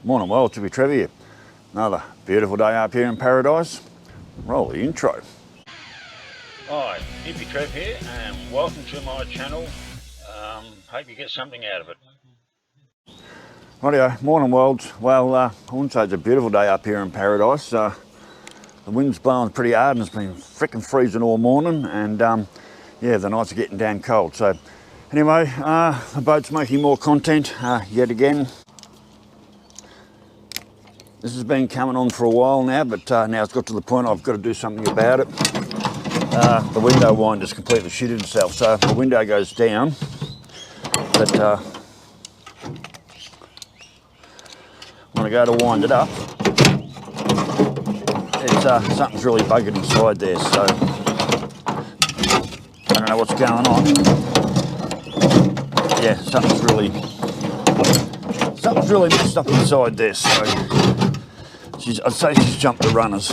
Morning, well, Hippy Trev here. Another beautiful day up here in paradise. Roll the intro. Hi, Hippy Trev here, and welcome to my channel. Hope you get something out of it. Rightio, morning world. Well, I wouldn't say it's a beautiful day up here in paradise. The wind's blowing pretty hard and it's been frickin' freezing all morning, and yeah, the nights are getting damn cold. So anyway, the boat's making more content yet again. This has been coming on for a while now, but now it's got to the point I've got to do something about it. The window wind has completely shitted itself, so the window goes down, but when I go to wind it up, it's something's really buggered inside there, so I don't know what's going on. Yeah, something's really messed up inside there, so I'd say she's jumped the runners,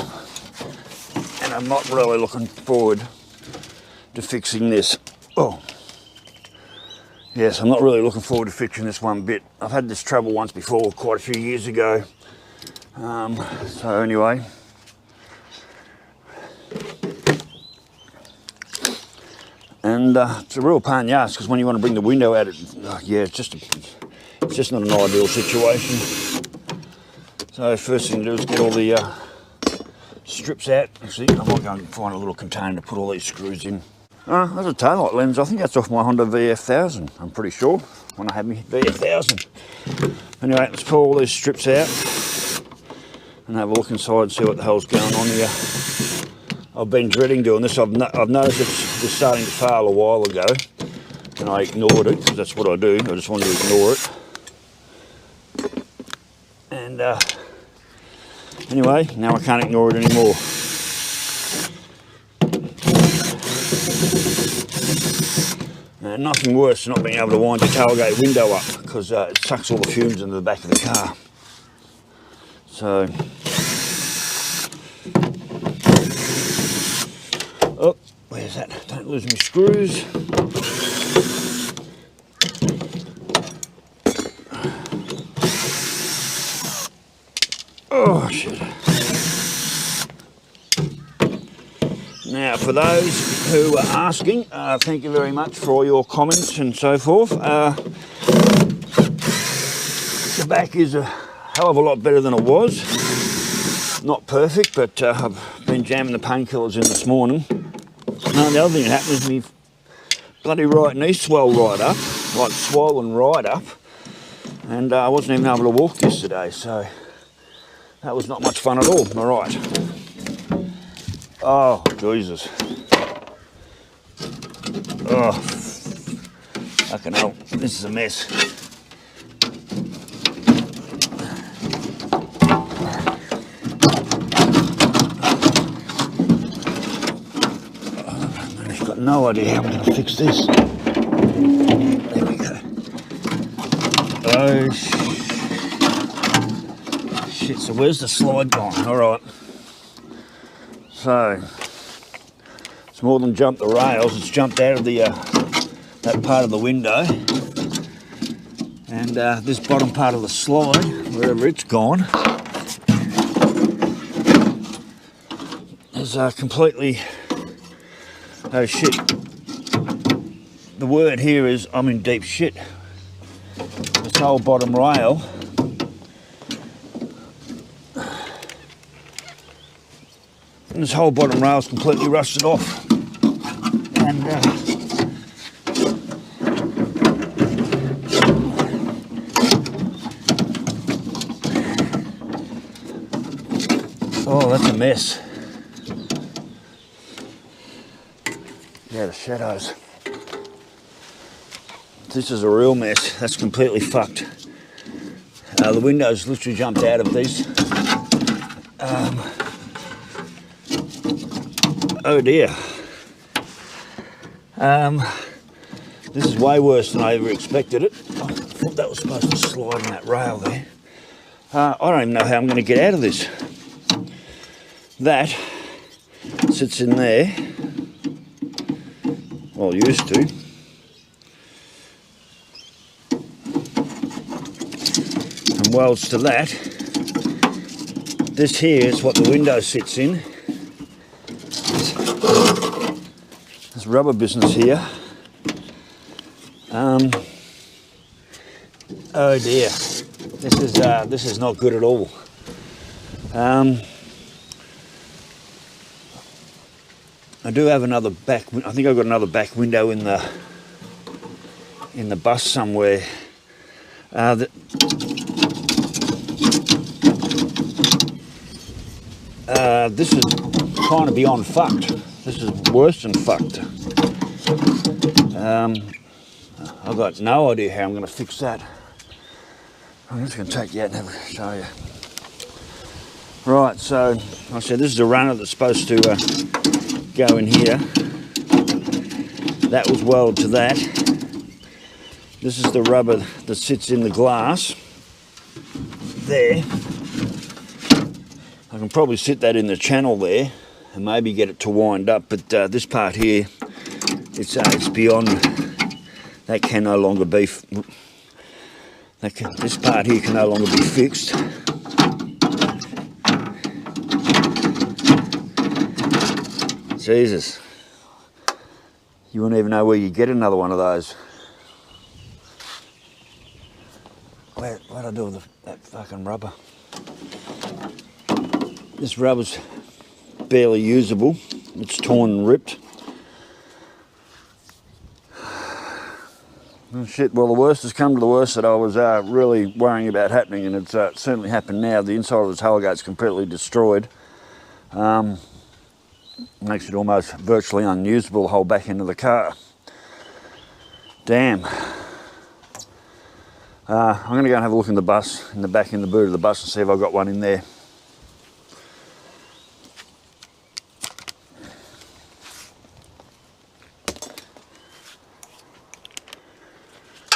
and I'm not really looking forward to fixing this. Oh, yes, I'm not really looking forward to fixing this one bit. I've had this trouble once before, quite a few years ago. So anyway, and it's a real pain in the ass, because when you want to bring the window out, yeah, it's just not an ideal situation. So first thing to do is get all the strips out. Actually, I might go and find a little container to put all these screws in. There's a taillight lens. I think that's off my Honda VF1000, I'm pretty sure, when I had my VF1000. Anyway, let's pull all these strips out and have a look inside and see what the hell's going on here. I've been dreading doing this. I've noticed it was starting to fail a while ago, and I ignored it, because that's what I do. I just wanted to ignore it. And anyway, now I can't ignore it anymore. Nothing worse than not being able to wind your tailgate window up, because it sucks all the fumes into the back of the car. So, oh, where's that? Don't lose my screws. Oh, shit. Now, for those who are asking, thank you very much for all your comments and so forth. The back is a hell of a lot better than it was. Not perfect, but I've been jamming the painkillers in this morning. The other thing that happened is my bloody right knee swelled right up, like swollen right up, and I wasn't even able to walk yesterday, so that was not much fun at all. All right. Oh, Jesus. Oh, fucking hell. This is a mess. I've got no idea how I'm going to fix this. There we go. Oh, shit. So where's the slide gone? All right. So, it's more than jumped the rails, it's jumped out of the that part of the window, and this bottom part of the slide, wherever it's gone, is completely, oh shit, the word here is I'm in deep shit. This whole bottom rail, and this whole bottom rail is completely rusted off, and oh, that's a mess. Yeah, the shadows. This is a real mess. That's completely fucked. The windows literally jumped out of these. Oh dear. This is way worse than I ever expected it. I thought that was supposed to slide on that rail there. I don't even know how I'm going to get out of this. That sits in there. Well, used to. And welds to that. This here is what the window sits in. This rubber business here. Oh dear, this is not good at all. I do have another back. I think I've got another back window in the bus somewhere. This is kind of beyond fucked. This is worse than fucked. I've got no idea how I'm going to fix that. I'm just going to take you out and have a show you. Right, so like I said, this is a runner that's supposed to go in here. That was welded to that. This is the rubber that sits in the glass there. I can probably sit that in the channel there and maybe get it to wind up, but this part here, it's beyond. That can no longer be. This part here can no longer be fixed. Jesus, you wouldn't even know where you get another one of those. What'd I do with that fucking rubber? This rubber's barely usable. It's torn and ripped. Oh shit, well the worst has come to the worst that I was really worrying about happening, and it's certainly happened now. The inside of the tailgate's completely destroyed. Makes it almost virtually unusable the whole back end of the car. Damn. I'm going to go and have a look in the bus, in the back, in the boot of the bus, and see if I've got one in there.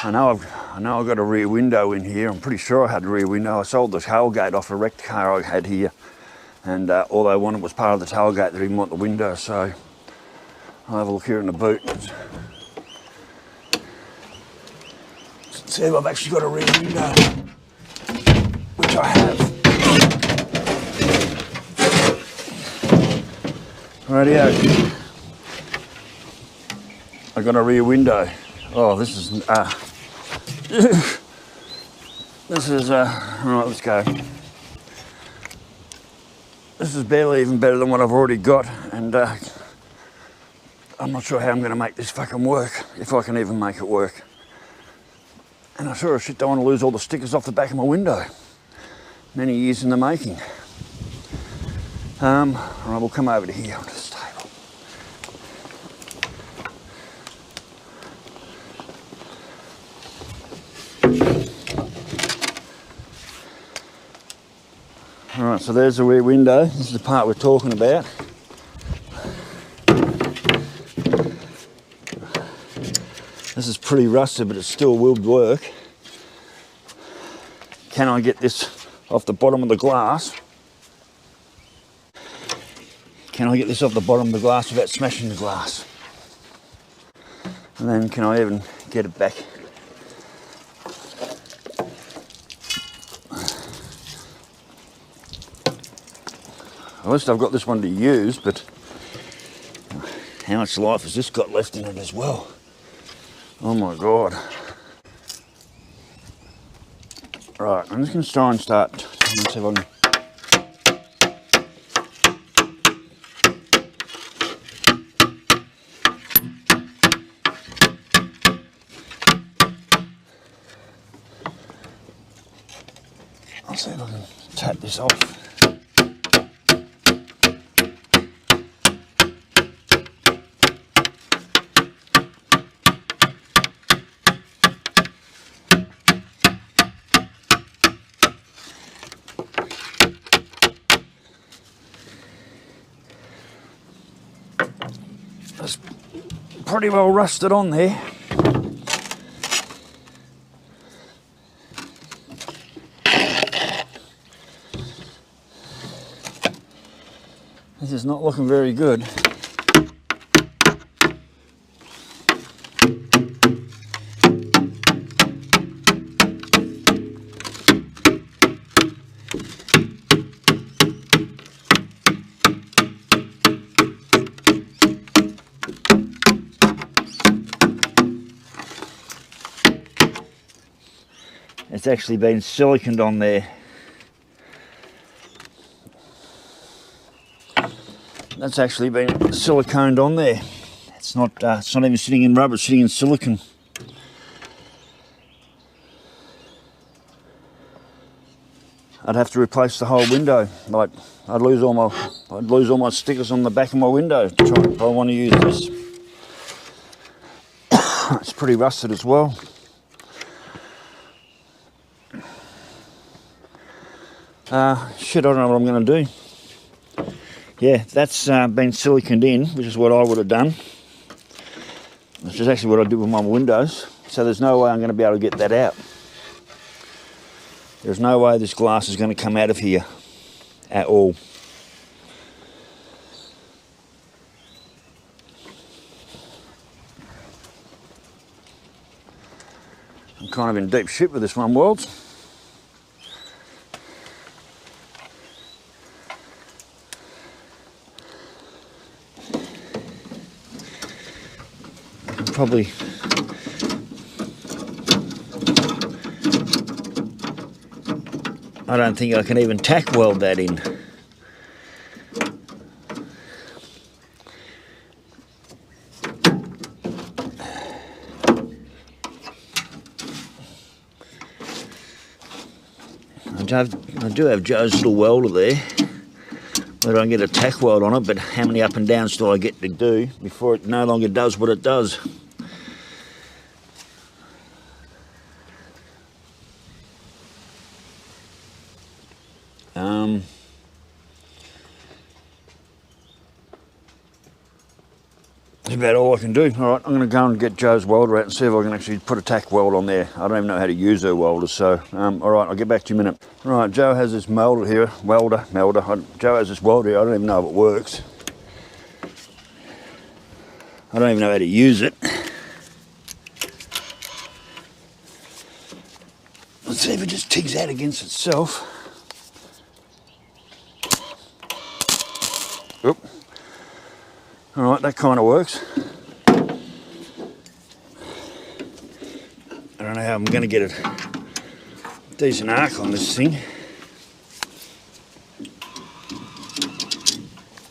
I know I've got a rear window in here. I'm pretty sure I had a rear window. I sold the tailgate off a wrecked car I had here, and all they wanted was part of the tailgate. They didn't want the window, so I'll have a look here in the boot. See if I've actually got a rear window, which I have. Rightio. I got a rear window. Oh, this is right, let's go. This is barely even better than what I've already got, and I'm not sure how I'm going to make this fucking work, if I can even make it work. And I sure as shit don't want to lose all the stickers off the back of my window. Many years in the making. Alright, we'll come over to here onto this table. Alright, so there's the rear window. This is the part we're talking about. This is pretty rusted, but it still will work. Can I get this off the bottom of the glass? Can I get this off the bottom of the glass without smashing the glass? And then can I even get it back? At least I've got this one to use, but how much life has this got left in it as well? Oh my God. Right, I'm just going to try and start. Let's see if I can. I'll see if I can tap this off. It's pretty well rusted on there. This is not looking very good. that's actually been siliconed on there. That's actually been siliconed on there. It's not even sitting in rubber, it's sitting in silicone. I'd have to replace the whole window. Like I'd lose all my stickers on the back of my window if I want to use this. It's pretty rusted as well. Shit, I don't know what I'm going to do. Yeah, that's been siliconed in, which is what I would have done. Which is actually what I did with my windows. So there's no way I'm going to be able to get that out. There's no way this glass is going to come out of here at all. I'm kind of in deep shit with this one, Worlds. Probably I don't think I can even tack weld that in. I do have Joe's little welder there. Whether I can get a tack weld on it, but how many up and downs do I get to do before it no longer does what it does? That's about all I can do. Alright, I'm going to go and get Joe's welder out and see if I can actually put a tack weld on there. I don't even know how to use her welders, so alright, I'll get back to you in a minute. Right, Joe has this welder here. Joe has this welder here. I don't even know if it works. I don't even know how to use it. Let's see if it just tigs out against itself. Oop. Alright, that kind of works. I don't know how I'm going to get a decent arc on this thing.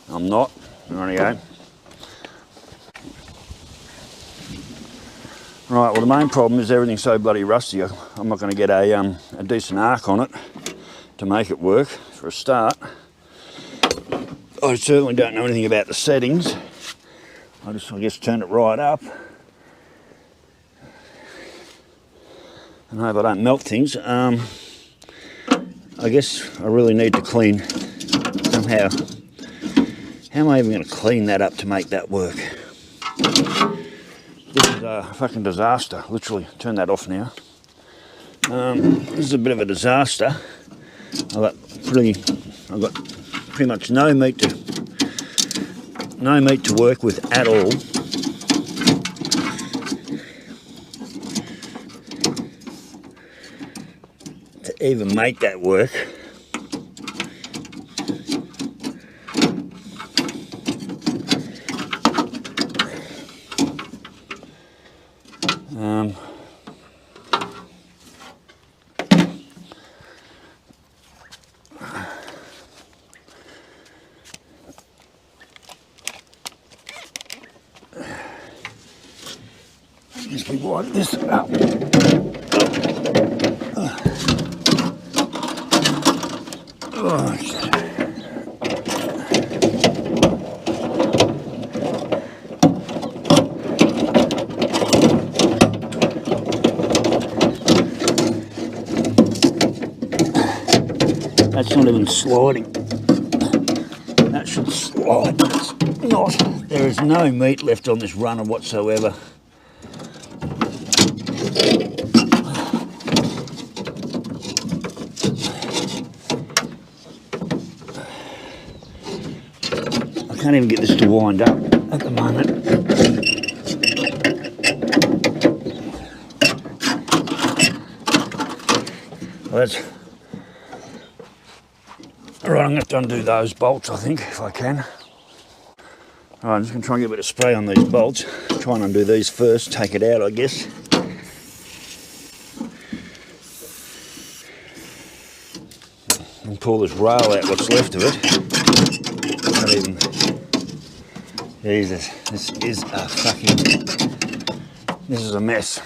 I'm not. There we go. Right, well the main problem is everything's so bloody rusty. I'm not going to get a decent arc on it to make it work for a start. I certainly don't know anything about the settings. I guess turn it right up and hope I don't melt things. I guess I really need to clean somehow. How am I even going to clean that up to make that work? This is a fucking disaster, literally. Turn that off now. This is a bit of a disaster. I've got pretty much no meat to work with at all. To even make that work. Just we widen this up. Oh, shit. That's not even sliding. That should slide, but it's not. There is no meat left on this runner whatsoever. I can't even get this to wind up at the moment. Well, that's alright. I'm going to have to undo those bolts, I think, if I can. Alright, I'm just going to try and get a bit of spray on these bolts. Try and undo these first, take it out, I guess. And pull this rail out, what's left of it. Not even. Jesus, this is a fucking. This is a mess.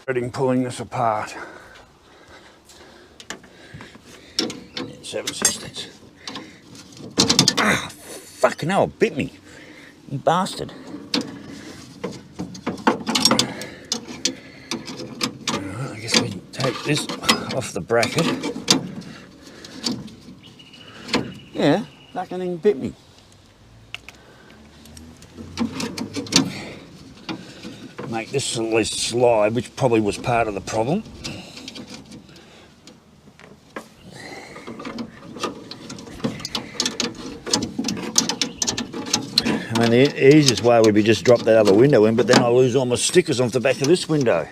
Dreading pulling this apart. 7/16. Ah, fucking hell, it bit me. You bastard. I guess we take this off the bracket. Yeah, fucking thing bit me. Make this at least slide, which probably was part of the problem. I mean, the easiest way would be just drop that other window in, but then I lose all my stickers off the back of this window.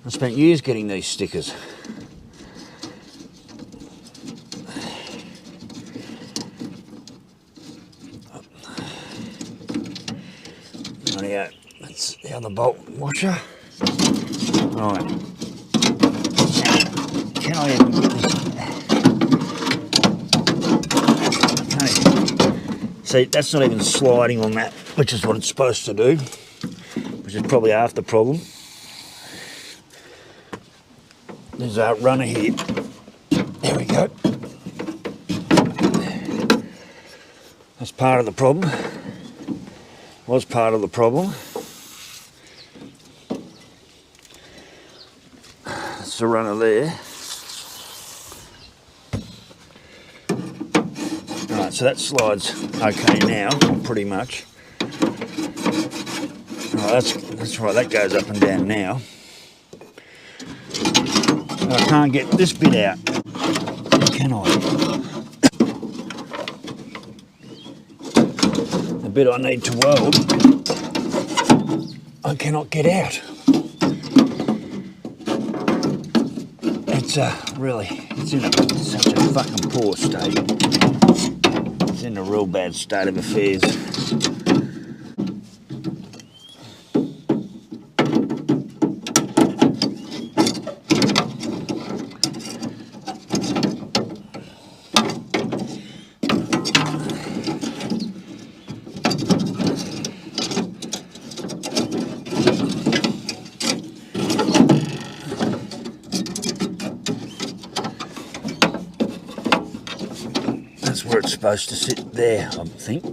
I spent years getting these stickers. Rightio, that's the other bolt washer. Right. Can I even get this? Okay. See, that's not even sliding on that, which is what it's supposed to do, which is probably half the problem. There's our runner here. There we go. That's part of the problem. Was part of the problem. That's the runner there. Right, so that slides okay now, pretty much. Right, that's right, that goes up and down now. But I can't get this bit out, can I? The bit I need to weld, I cannot get out. It's really, it's in such a fucking poor state. It's in a real bad state of affairs. That's where it's supposed to sit there, I think.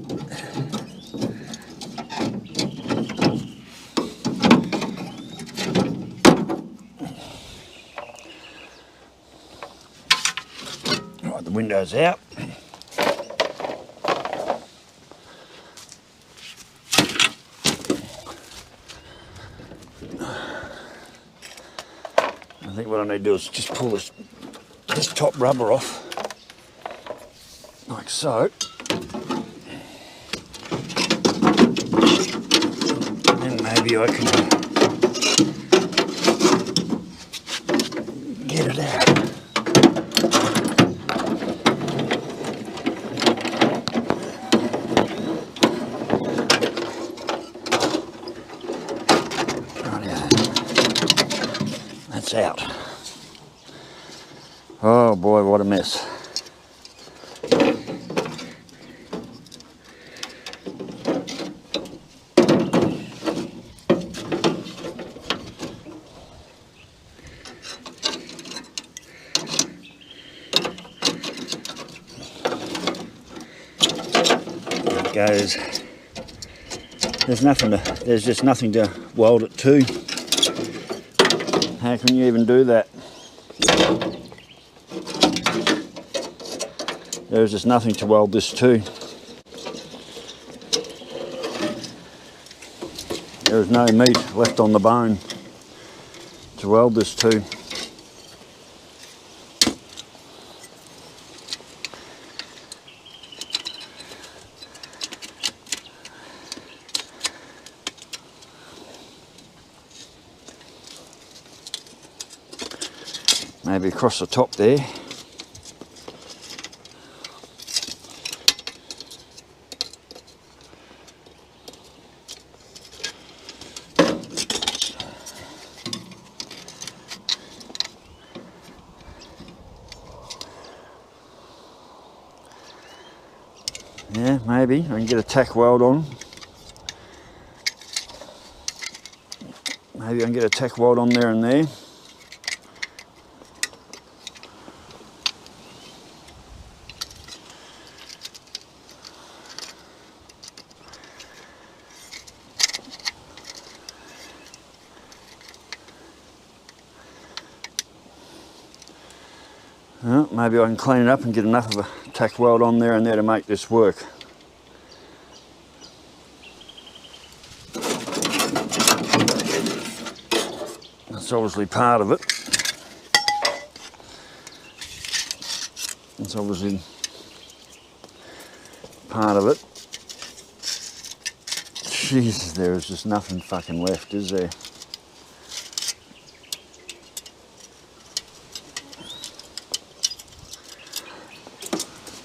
Right, the window's out. I think what I need to do is just pull this top rubber off. Like so. And maybe I can get it out. Rightio. That's out. Oh boy, what a mess. Goes. There's just nothing to weld it to. How can you even do that? There's just nothing to weld this to. There is no meat left on the bone to weld this to. Maybe across the top there. Yeah, maybe. I can get a tack weld on. Maybe I can get a tack weld on there and there. Well, maybe I can clean it up and get enough of a tack weld on there and there to make this work. That's obviously part of it. That's obviously part of it. Jesus, there is just nothing fucking left, is there?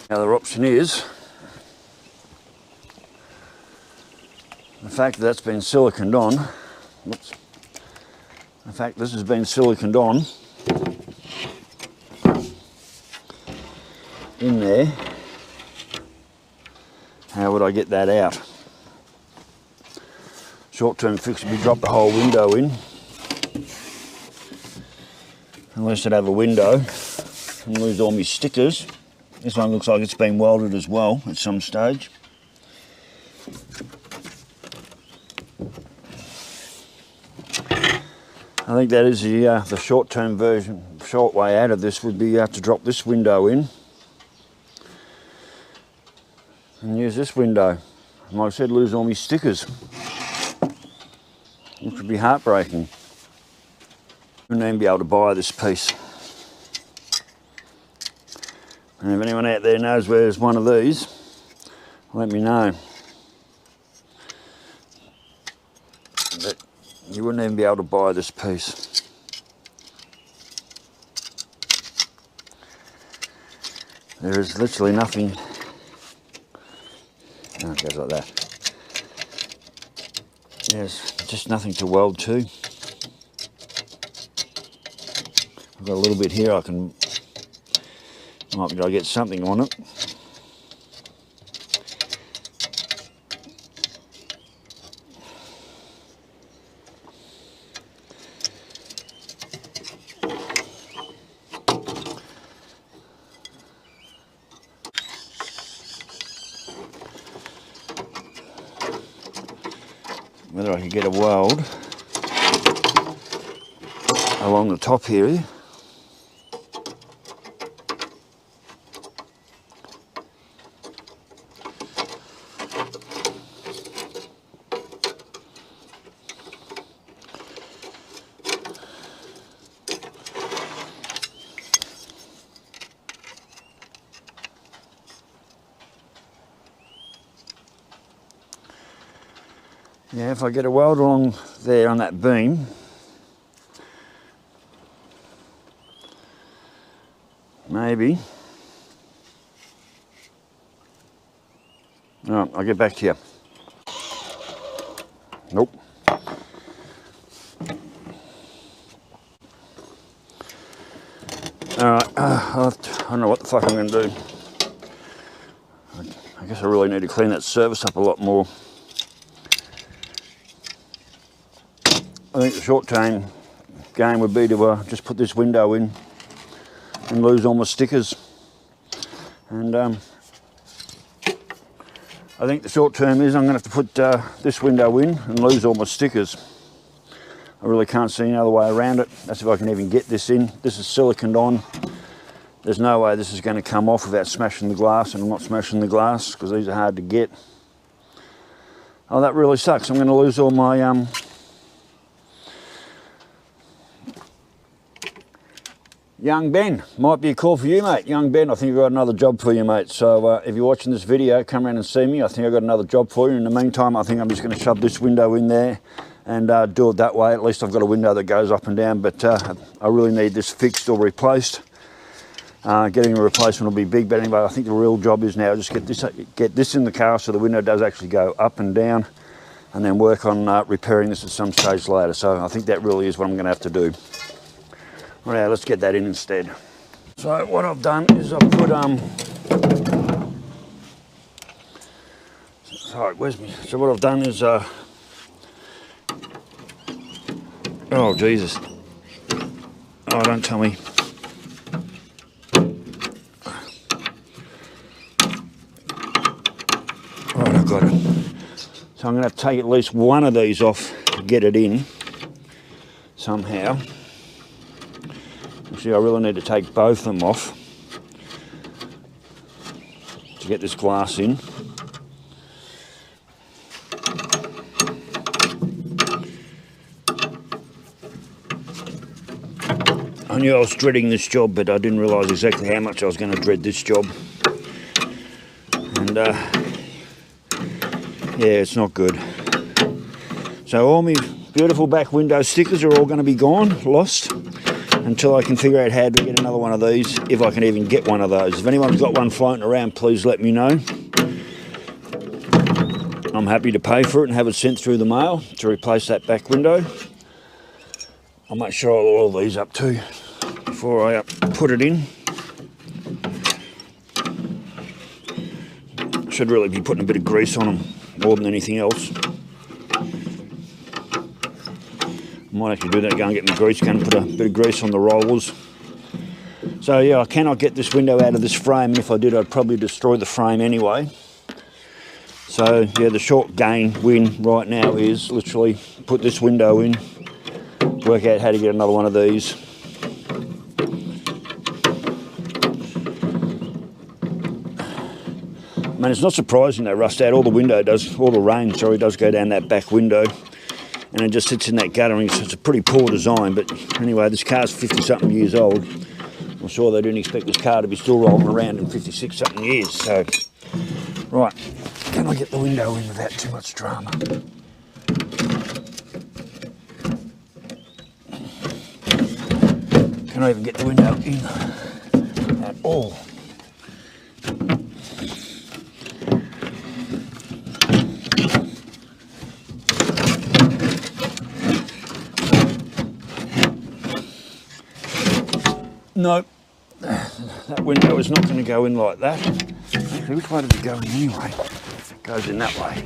The other option is the fact that that's been siliconed on. Whoops. The fact this has been siliconed on in there. How would I get that out? Short-term fix would be drop the whole window in. Unless I'd have a window and lose all my stickers. This one looks like it's been welded as well at some stage. I think that is the short-term version. Short way out of this would be to drop this window in and use this window. And like I said, lose all my stickers, which would be heartbreaking. Wouldn't even be able to buy this piece. And if anyone out there knows where there's one of these, let me know. But you wouldn't even be able to buy this piece. There is literally nothing. Oh, it goes like that. There's just nothing to weld to. I've got a little bit here I might be able to get something on it. Whether I could get a weld along the top here. Yeah, if I get a weld along there on that beam, maybe. Alright, I'll get back to you. Nope. Alright, I don't know what the fuck I'm going to do. I guess I really need to clean that surface up a lot more. I think the short-term game would be to just put this window in and lose all my stickers. And I think the short-term is I'm going to have to put this window in and lose all my stickers. I really can't see any other way around it. That's if I can even get this in. This is siliconed on. There's no way this is going to come off without smashing the glass, and I'm not smashing the glass because these are hard to get. Oh, that really sucks. I'm going to lose all my Young Ben, might be a call for you, mate. Young Ben, I think I've got another job for you, mate. So if you're watching this video, come around and see me. I think I've got another job for you. In the meantime, I think I'm just going to shove this window in there and do it that way. At least I've got a window that goes up and down, but I really need this fixed or replaced. Getting a replacement will be big, but anyway, I think the real job is now just get this in the car so the window does actually go up and down, and then work on repairing this at some stage later. So I think that really is what I'm going to have to do. Right, let's get that in instead. So what I've done is I've put Sorry, where's me? So what I've done is, oh Jesus! Oh, don't tell me. Right, I've got it. So I'm going to have to take at least one of these off to get it in somehow. Actually, I really need to take both of them off to get this glass in. I knew I was dreading this job, but I didn't realise exactly how much I was going to dread this job. And yeah, it's not good. So all my beautiful back window stickers are all going to be gone, lost, until I can figure out how to get another one of these, if I can even get one of those. If anyone's got one floating around, please let me know. I'm happy to pay for it and have it sent through the mail to replace that back window. I'll make sure I'll oil these up too before I put it in. Should really be putting a bit of grease on them more than anything else. Might actually do that, go and get my grease gun and put a bit of grease on the rollers. So yeah, I cannot get this window out of this frame, and if I did I'd probably destroy the frame anyway. So yeah, the short gain win right now is literally put this window in, work out how to get another one of these. I mean, it's not surprising they rust out. All the rain does go down that back window, and it just sits in that guttering, so it's a pretty poor design. But anyway, this car's 50-something years old. I'm sure they didn't expect this car to be still rolling around in 56-something years. So, right, can I get the window in without too much drama? Can I even get the window in at all? Nope, that window is not going to go in like that. Actually, which way does it go in anyway? It goes in that way.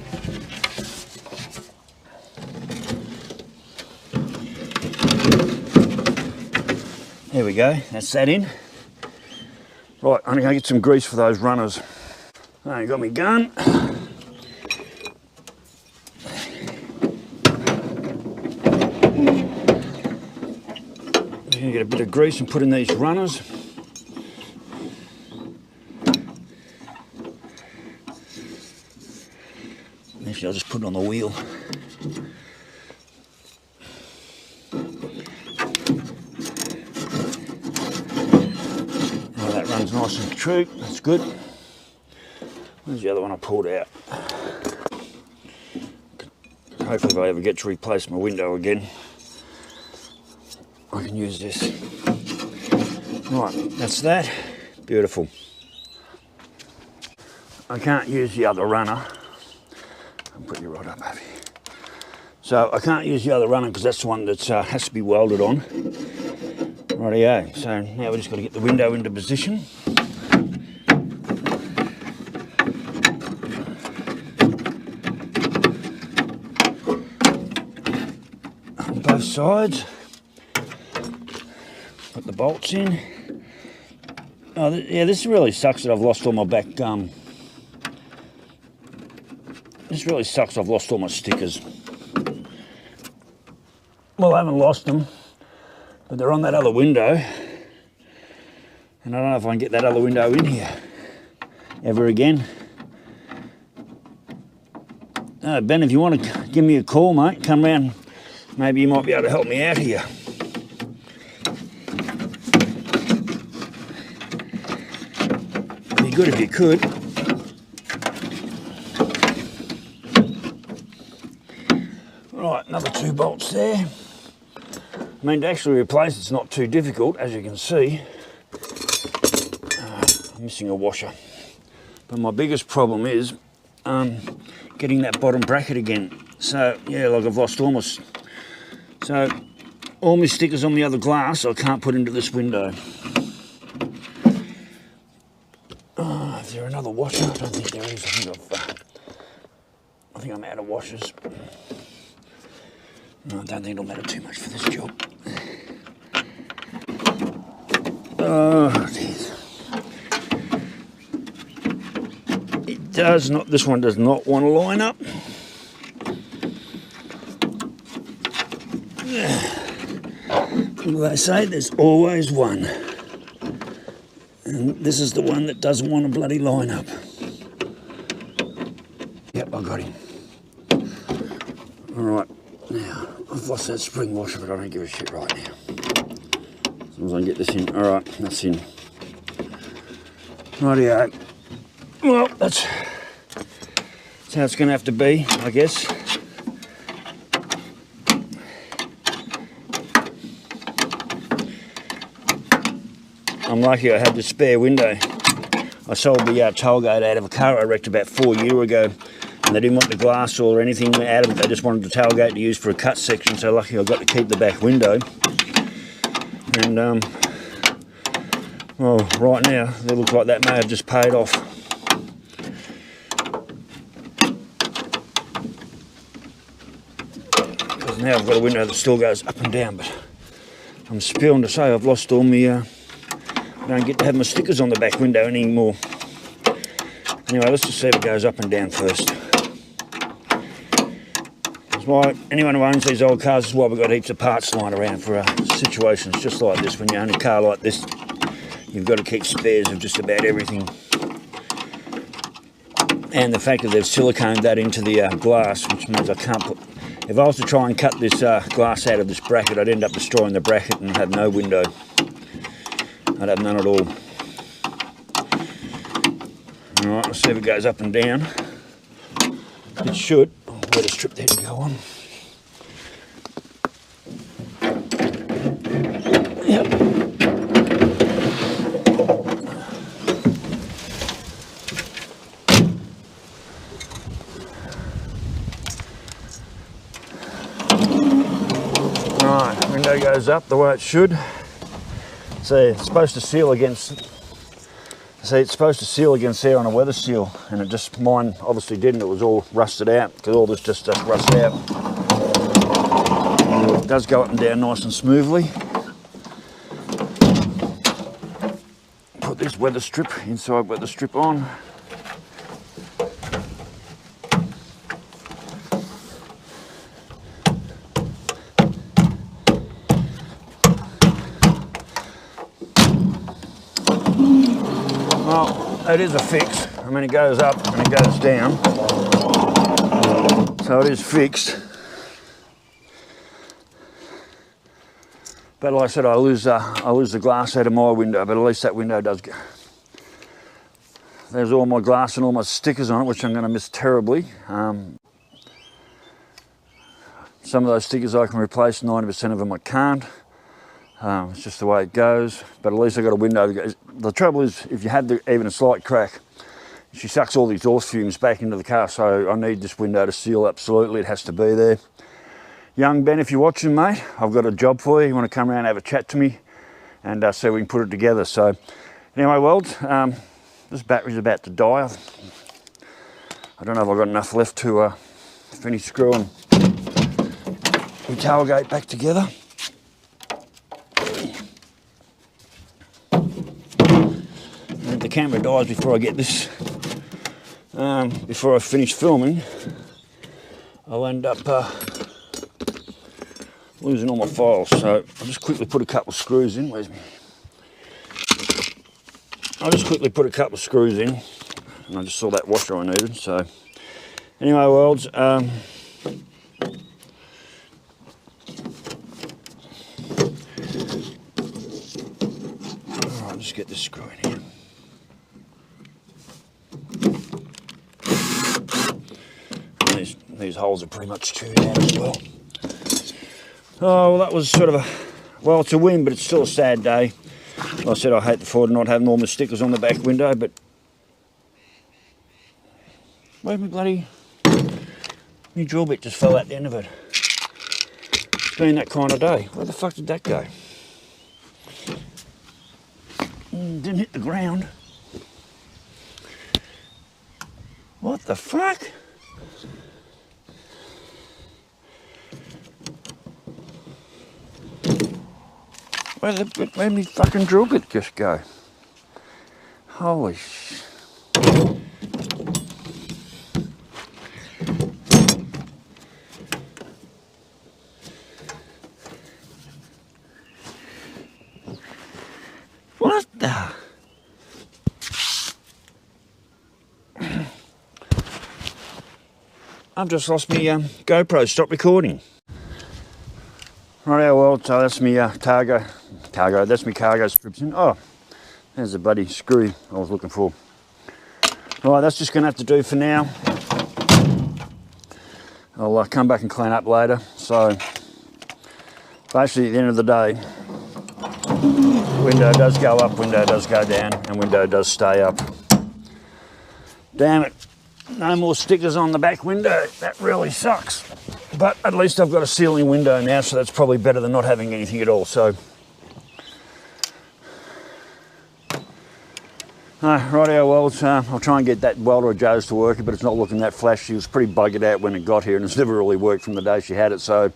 There we go, that's that in. Right, I'm going to get some grease for those runners. I got my gun. I'm going to get a bit of grease and put in these runners. Actually, I'll just put it on the wheel. Oh, that runs nice and true, that's good. Where's the other one I pulled out? Hopefully if I ever get to replace my window again, I can use this. Right, that's that. Beautiful. I can't use the other runner. I'll put you right up, Abby. So I can't use the other runner because that's the one that has to be welded on. Rightio. So now we've just got to get the window into position. On both sides. Put the bolts in. Oh, yeah, this really sucks that I've lost all my back. This really sucks. I've lost all my stickers. Well, I haven't lost them, but they're on that other window, and I don't know if I can get that other window in here ever again. Ben, if you want to give me a call, mate, come round. Maybe you might be able to help me out here. Good if you could. Right, another 2 bolts there. I mean, to actually replace it's not too difficult, as you can see. I'm missing a washer. But my biggest problem is getting that bottom bracket again. So, yeah, like I've lost almost. So, all my stickers on the other glass I can't put into this window. Is there another washer? I don't think there is. I think think I'm out of washers. No, I don't think it'll matter too much for this job. Oh, geez. It does not, this one does not want to line up. Well, they say there's always one. And this is the one that doesn't want to bloody line up. Yep, I got him. Alright, now, I've lost that spring washer, but I don't give a shit right now. As long as I can get this in. Alright, that's in. Rightio. Well, that's how it's going to have to be, I guess. I'm lucky I had the spare window. I sold the tailgate out of a car I wrecked about 4 years ago, and they didn't want the glass or anything out of it. They just wanted the tailgate to use for a cut section, so lucky I got to keep the back window. And well, right now it looks like that may have just paid off. Because now I've got a window that still goes up and down, but I'm spewing to say I've lost all my I don't get to have my stickers on the back window anymore. Anyway, let's just see if it goes up and down first. That's why anyone who owns these old cars is why we've got heaps of parts lying around for situations just like this. When you own a car like this, you've got to keep spares of just about everything. And the fact that they've siliconed that into the glass, which means I can't put... If I was to try and cut this glass out of this bracket, I'd end up destroying the bracket and have no window. I'd have none at all. Alright, let's see if it goes up and down. It should. I'll let a strip there to go on. Yep. Alright, window goes up the way it should. So it's supposed to seal against, it's supposed to seal against there on a weather seal, and it just, mine obviously didn't, it was all rusted out, because all this just rust out. And it does go up and down nice and smoothly. Put this weather strip, inside weather strip on. Well, it is a fix. I mean, it goes up and it goes down, so it is fixed. But like I said, I lose the glass out of my window, but at least that window does go. There's all my glass and all my stickers on it, which I'm going to miss terribly. Some of those stickers I can replace, 90% of them I can't. It's just the way it goes, but at least I got a window. The trouble is, if you had even a slight crack, she sucks all the exhaust fumes back into the car, so I need this window to seal absolutely. It has to be there. Young Ben, if you're watching, mate, I've got a job for you. You want to come around and have a chat to me and see if we can put it together. So anyway, Welds, this battery's about to die. I don't know if I've got enough left to finish screwing the tailgate back together. If the camera dies before I get this, before I finish filming, I'll end up losing all my files. So I'll just quickly put a couple of screws in. Where's me? I'll just quickly put a couple of screws in, and I just saw that washer I needed. So anyway, Worlds, I'll just get this screw in here. These holes are pretty much chewed out as well. Oh, well, that was sort of a, well, it's a win, but it's still a sad day. Like I said, I hate the thought of not having all my stickers on the back window, but where's my bloody, my drill bit just fell out the end of it. It's been that kind of day. Where the fuck did that go? Didn't hit the ground. What the fuck? Where'd me fucking drill bit just go? Holy sh... What the... I've just lost my GoPro, stop recording. Rightio, well, so that's my that's my cargo strips in. Oh, there's the bloody screw I was looking for. Right, that's just gonna have to do for now. I'll come back and clean up later. So, basically at the end of the day, window does go up, window does go down, and window does stay up. Damn it. No more stickers on the back window, that really sucks. But at least I've got a ceiling window now, so that's probably better than not having anything at all. So, rightio, well, I'll try and get that welder of Joe's to work, but it's not looking that flash. She was pretty buggered out when it got here, and it's never really worked from the day she had it. So,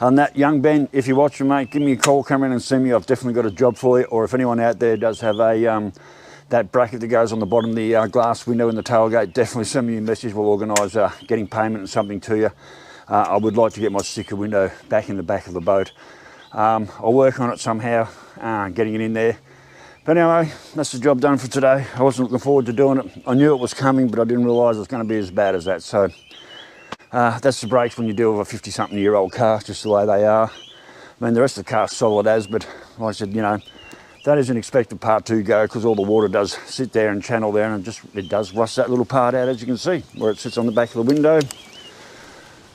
on that, young Ben, if you're watching, mate, give me a call, come in and see me. I've definitely got a job for you. Or if anyone out there does have a that bracket that goes on the bottom of the glass window in the tailgate, definitely send me a message. We'll organise getting payment and something to you. I would like to get my sticker window back in the back of the boat. I'll work on it somehow, getting it in there. But anyway, that's the job done for today. I wasn't looking forward to doing it. I knew it was coming, but I didn't realise it was going to be as bad as that. So that's the breaks when you deal with a 50-something-year-old car, just the way they are. I mean, the rest of the car's solid as, but like I said, you know, that is an expected part to go because all the water does sit there and channel there, and it does rust that little part out, as you can see, where it sits on the back of the window.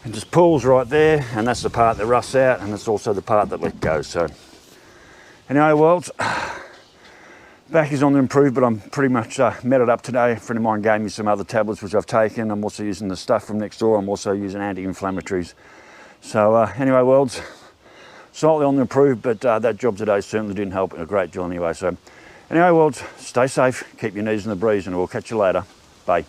It just pulls right there, and that's the part that rusts out, and it's also the part that let go. So anyway, well, back is on the improve, but I'm pretty much met it up today. A friend of mine gave me some other tablets which I've taken. I'm also using the stuff from next door. I'm also using anti-inflammatories. So anyway, worlds, slightly on the improve, but that job today certainly didn't help a great deal anyway. So anyway, worlds, stay safe, keep your knees in the breeze, and we'll catch you later. Bye.